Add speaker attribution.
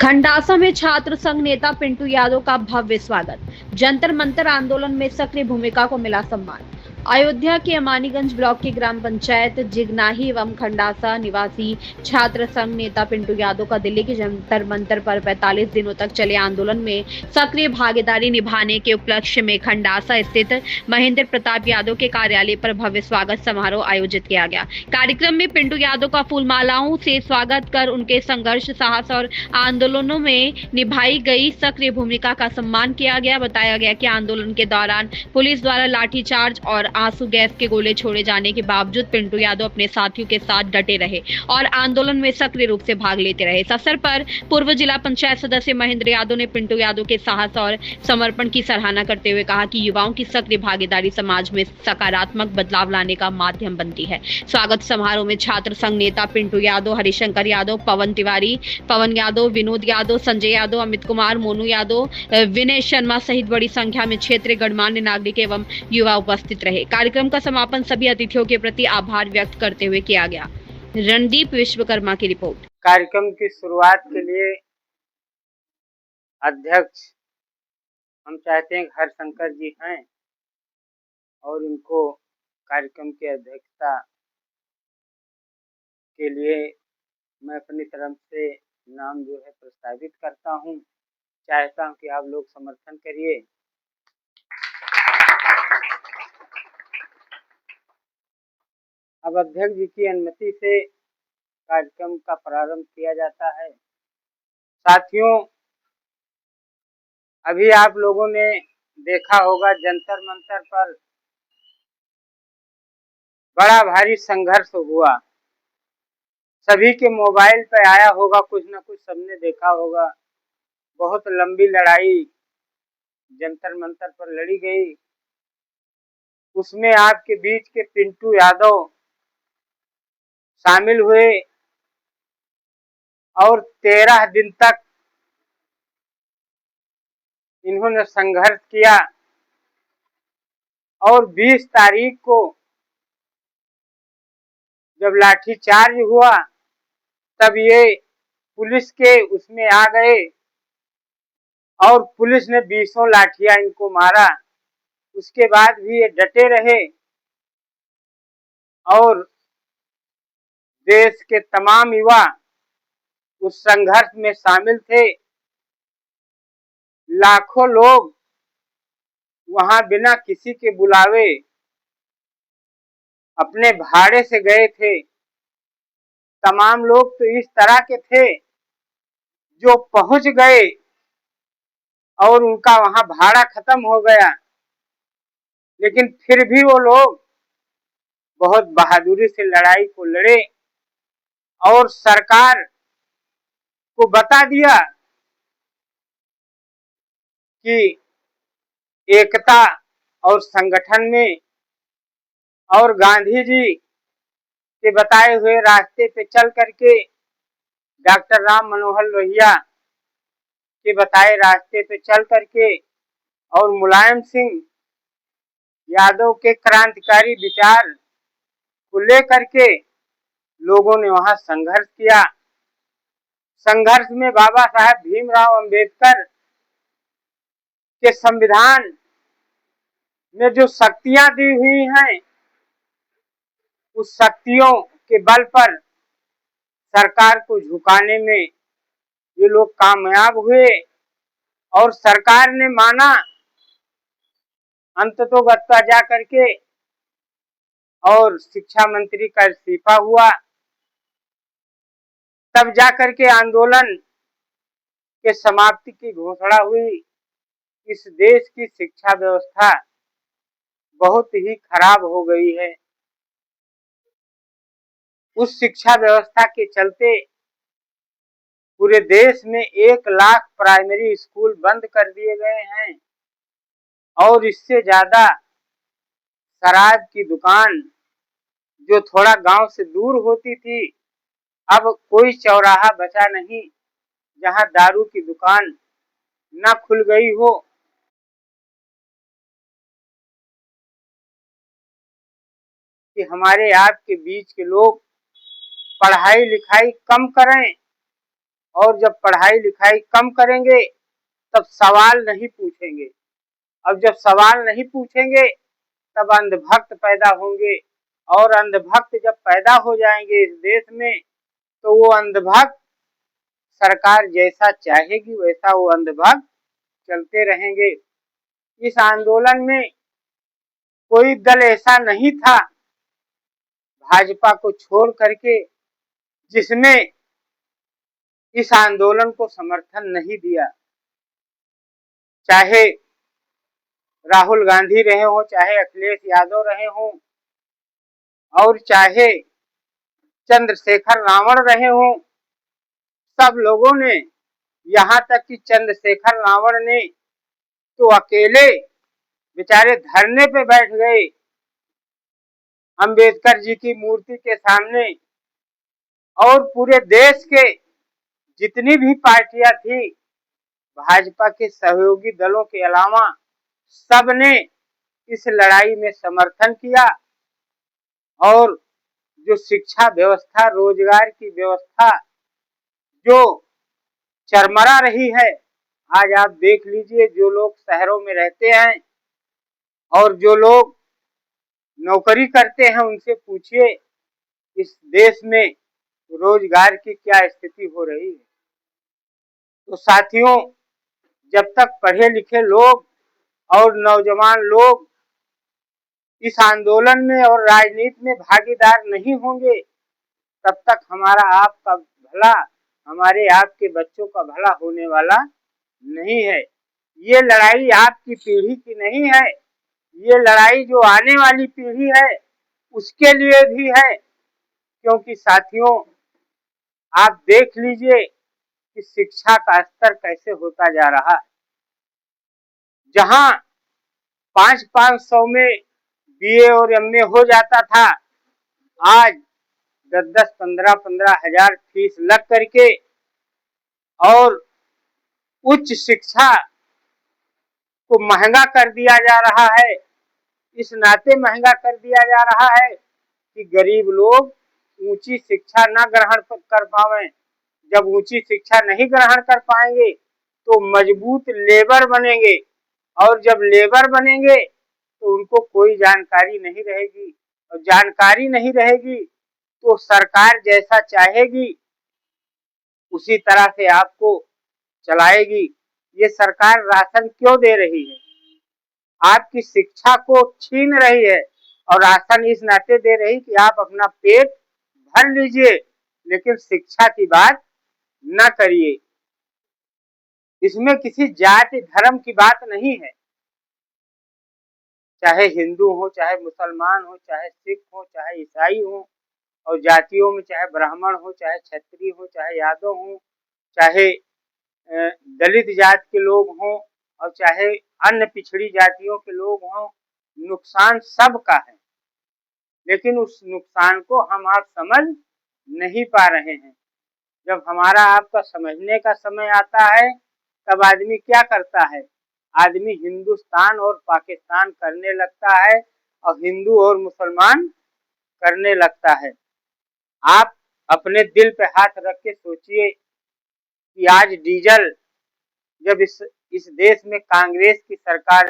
Speaker 1: खंडासा में छात्र संघ नेता पिंटू यादव का भव्य स्वागत। जंतर मंतर आंदोलन में सक्रिय भूमिका को मिला सम्मान। अयोध्या के अमानीगंज ब्लॉक की ग्राम पंचायत जिगनाही एवं खंडासा निवासी छात्र संघ नेता पिंटू यादव का दिल्ली के जंतर मंतर पर 45 दिनों तक चले आंदोलन में सक्रिय भागीदारी निभाने के उपलक्ष्य में खंडासा स्थित महेंद्र प्रताप यादव के कार्यालय पर भव्य स्वागत समारोह आयोजित किया गया। कार्यक्रम में पिंटू यादव का फूलमालाओं से स्वागत कर उनके संघर्ष, साहस और आंदोलनों में निभाई गई सक्रिय भूमिका का सम्मान किया गया। बताया गया कि आंदोलन के दौरान पुलिस द्वारा लाठीचार्ज और आंसू गैस के गोले छोड़े जाने के बावजूद पिंटू यादव अपने साथियों के साथ डटे रहे और आंदोलन में सक्रिय रूप से भाग लेते रहे। इस अवसर पर पूर्व जिला पंचायत सदस्य महेंद्र यादव ने पिंटू यादव के साहस और समर्पण की सराहना करते हुए कहा कि युवाओं की सक्रिय भागीदारी समाज में सकारात्मक बदलाव लाने का माध्यम बनती है। स्वागत समारोह में छात्र संघ नेता पिंटू यादव, हरिशंकर यादव, पवन तिवारी, पवन यादव, विनोद यादव, संजय यादव, अमित कुमार, मोनू यादव, विनय शर्मा सहित बड़ी संख्या में क्षेत्रीय गणमान्य नागरिक एवं युवा उपस्थित रहे। कार्यक्रम का समापन सभी अतिथियों के प्रति आभार व्यक्त करते हुए किया गया। रणदीप विश्वकर्मा की रिपोर्ट।
Speaker 2: कार्यक्रम की शुरुआत के लिए अध्यक्ष हम चाहते हैं हरिशंकर जी हैं और इनको कार्यक्रम की अध्यक्षता के लिए मैं अपनी तरफ से नाम जो है प्रस्तावित करता हूं। चाहता हूं कि आप लोग समर्थन करिए। अब अध्यक्ष जी की अनुमति से कार्यक्रम का प्रारंभ किया जाता है। साथियों, अभी आप लोगों ने देखा होगा जंतर मंतर पर बड़ा भारी संघर्ष हुआ। सभी के मोबाइल पे आया होगा, कुछ न कुछ सबने देखा होगा। बहुत लंबी लड़ाई जंतर मंतर पर लड़ी गई। उसमें आपके बीच के पिंटू यादव शामिल हुए और 13 दिन तक इन्होंने संघर्ष किया और 20 तारीख को जब लाठीचार्ज हुआ तब ये पुलिस के उसमें आ गए और पुलिस ने 20 लाठियां इनको मारा। उसके बाद भी ये डटे रहे और देश के तमाम युवा उस संघर्ष में शामिल थे। लाखों लोग वहां बिना किसी के बुलावे अपने भाड़े से गए थे। तमाम लोग तो इस तरह के थे जो पहुंच गए और उनका वहां भाड़ा खत्म हो गया, लेकिन फिर भी वो लोग बहुत बहादुरी से लड़ाई को लड़े और सरकार को बता दिया कि एकता और संगठन में और गांधी जी के बताए हुए रास्ते पे चल करके, डॉक्टर राम मनोहर लोहिया के बताए रास्ते पे चल करके और मुलायम सिंह यादव के क्रांतिकारी विचार को लेकर के लोगों ने वहां संघर्ष किया। संघर्ष में बाबा साहेब भीमराव अंबेडकर के संविधान में जो शक्तियां दी हुई हैं, उस शक्तियों के बल पर सरकार को झुकाने में ये लोग कामयाब हुए और सरकार ने माना। अंततोगत्वा जा करके और शिक्षा मंत्री का इस्तीफा हुआ, तब जाकर के आंदोलन के समाप्ति की घोषणा हुई। इस देश की शिक्षा व्यवस्था बहुत ही खराब हो गई है। उस शिक्षा व्यवस्था के चलते पूरे देश में 1 लाख प्राइमरी स्कूल बंद कर दिए गए हैं और इससे ज्यादा शराब की दुकान जो थोड़ा गांव से दूर होती थी, अब कोई चौराहा बचा नहीं जहां दारू की दुकान न खुल गई हो। कि हमारे आपके बीच के लोग पढ़ाई लिखाई कम करें और जब पढ़ाई लिखाई कम करेंगे तब सवाल नहीं पूछेंगे। अब जब सवाल नहीं पूछेंगे तब अंधभक्त पैदा होंगे, और अंधभक्त जब पैदा हो जाएंगे इस देश में तो वो अंधभक्त सरकार जैसा चाहेगी वैसा वो अंधभक्त चलते रहेंगे। इस आंदोलन में कोई दल ऐसा नहीं था भाजपा को छोड़ करके जिसने इस आंदोलन को समर्थन नहीं दिया। चाहे राहुल गांधी रहे हो, चाहे अखिलेश यादव रहे हो, और चाहे चंद्रशेखर रावण रहे हो, सब लोगों ने, यहाँ तक कि चंद्रशेखर रावण ने तो अकेले बेचारे धरने पे बैठ गए अंबेडकर जी की मूर्ति के सामने, और पूरे देश के जितनी भी पार्टियां थी भाजपा के सहयोगी दलों के अलावा सब ने इस लड़ाई में समर्थन किया। और जो शिक्षा व्यवस्था, रोजगार की व्यवस्था जो चरमरा रही है, आज आप देख लीजिए, जो लोग शहरों में रहते हैं और जो लोग नौकरी करते हैं उनसे पूछिए इस देश में रोजगार की क्या स्थिति हो रही है। तो साथियों, जब तक पढ़े लिखे लोग और नौजवान लोग इस आंदोलन में और राजनीति में भागीदार नहीं होंगे तब तक हमारा आपका भला, हमारे आपके बच्चों का भला होने वाला नहीं है। ये लड़ाई आपकी पीढ़ी की नहीं है, ये लड़ाई जो आने वाली पीढ़ी है उसके लिए भी है। क्योंकि साथियों, आप देख लीजिए कि शिक्षा का स्तर कैसे होता जा रहा है। जहां 500-500 में बीए और एमए हो जाता था, आज 10-10, 15-15 हजार फीस लग करके और उच्च शिक्षा को महंगा कर दिया जा रहा है। इस नाते महंगा कर दिया जा रहा है कि गरीब लोग ऊंची शिक्षा न ग्रहण कर पाएं। जब ऊंची शिक्षा नहीं ग्रहण कर पाएंगे तो मजबूत लेबर बनेंगे, और जब लेबर बनेंगे तो उनको कोई जानकारी नहीं रहेगी, और जानकारी नहीं रहेगी तो सरकार जैसा चाहेगी उसी तरह से आपको चलाएगी। ये सरकार राशन क्यों दे रही है? आपकी शिक्षा को छीन रही है, और राशन इस नाते दे रही कि आप अपना पेट भर लीजिए लेकिन शिक्षा की बात न करिए। इसमें किसी जाति धर्म की बात नहीं है, चाहे हिंदू हो, चाहे मुसलमान हो, चाहे सिख हो, चाहे ईसाई हो, और जातियों में चाहे ब्राह्मण हो, चाहे क्षत्रिय हो, चाहे यादव हो, चाहे दलित जात के लोग हों, और चाहे अन्य पिछड़ी जातियों के लोग हों, नुकसान सबका है। लेकिन उस नुकसान को हम आप समझ नहीं पा रहे हैं। जब हमारा आपका समझने का समय आता है तब आदमी क्या करता है? आदमी हिंदुस्तान और पाकिस्तान करने लगता है और हिंदू और मुसलमान करने लगता है। आप अपने दिल पे हाथ रख के सोचिए कि आज डीजल जब इस देश में कांग्रेस की सरकार